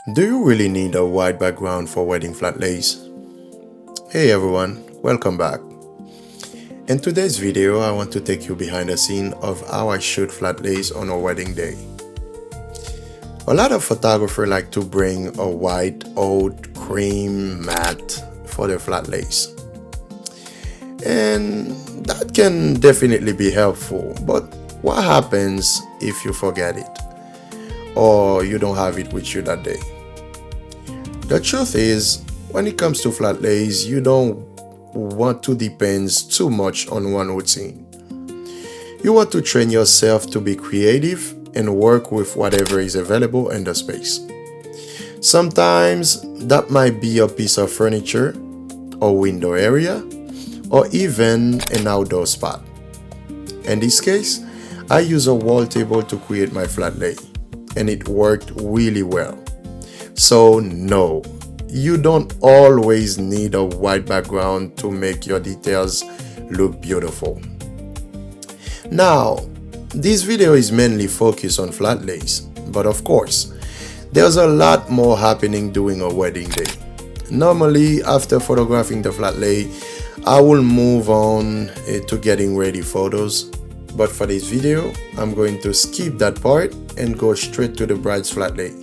Do you really need a white background for wedding flat lace? Hey everyone, welcome back. In today's video, I want to take you behind the scene of how I shoot flat lace on a wedding day. A lot of photographers like to bring a white, oud, cream, matte for their flat lace. And that can definitely be helpful, but what happens if you forget it? Or you don't have it with you that day? The truth is, when it comes to flat lace, you don't want to depend too much on one routine. You want to train yourself to be creative and work with whatever is available in the space. Sometimes that might be a piece of furniture, a window area, or even an outdoor spot. In this case, I use a wall table to create my flat lay, and it worked really well. So no, you don't always need a white background to make your details look beautiful. Now, this video is mainly focused on flat lace, but of course, there's a lot more happening during a wedding day. Normally, after photographing the flat lay, I will move on to getting ready photos, but for this video, I'm going to skip that part and go straight to the bride's flat lay.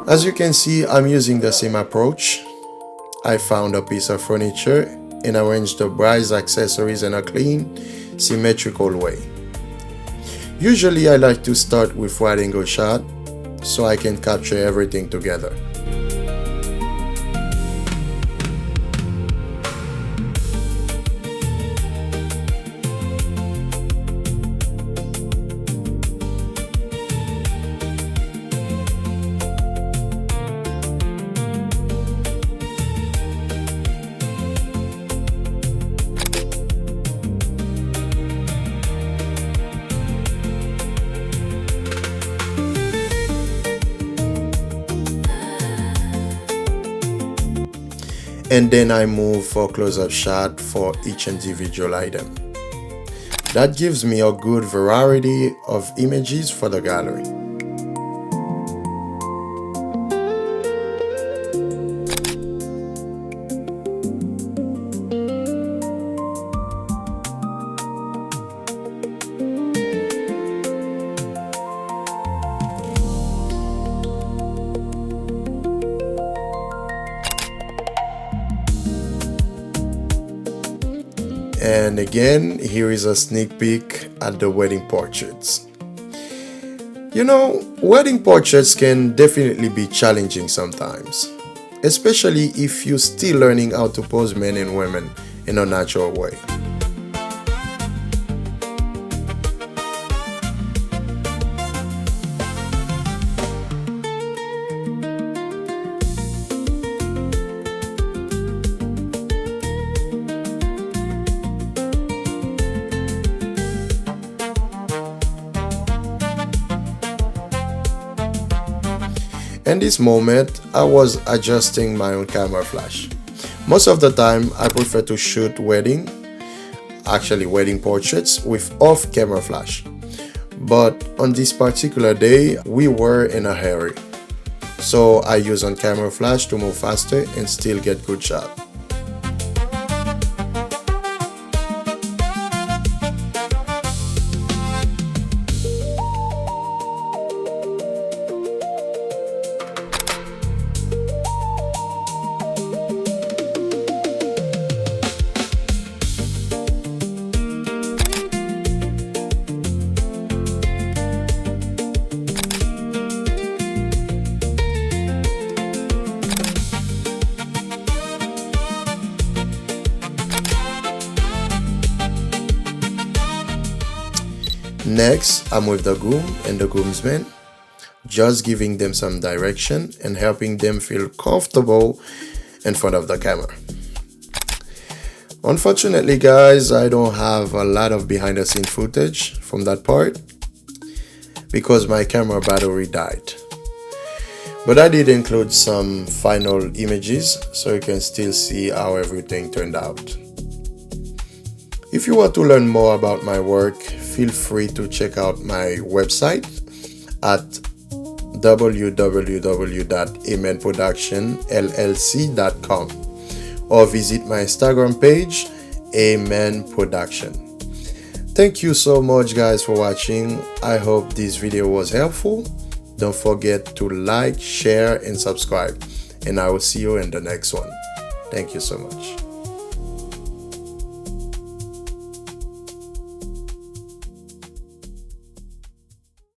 As you can see, I'm using the same approach. I found a piece of furniture and arranged the bride's accessories in a clean, symmetrical way. Usually I like to start with wide angle shot so I can capture everything together. And then I move for close-up shot for each individual item. That gives me a good variety of images for the gallery. And again, here is a sneak peek at the wedding portraits. You know, wedding portraits can definitely be challenging sometimes, especially if you're still learning how to pose men and women in a natural way. In this moment, I was adjusting my own camera flash. Most of the time, I prefer to shoot wedding portraits with off-camera flash. But on this particular day, we were in a hurry. So I use on-camera flash to move faster and still get good shot. Next, I'm with the groom and the groomsmen, just giving them some direction and helping them feel comfortable in front of the camera. Unfortunately, guys, I don't have a lot of behind the scene footage from that part because my camera battery died. But I did include some final images so you can still see how everything turned out. If you want to learn more about my work, feel free to check out my website at www.amenproductionllc.com or visit my Instagram page, Amen Production. Thank you so much guys for watching. I hope this video was helpful. Don't forget to like, share, and subscribe. And I will see you in the next one. Thank you so much.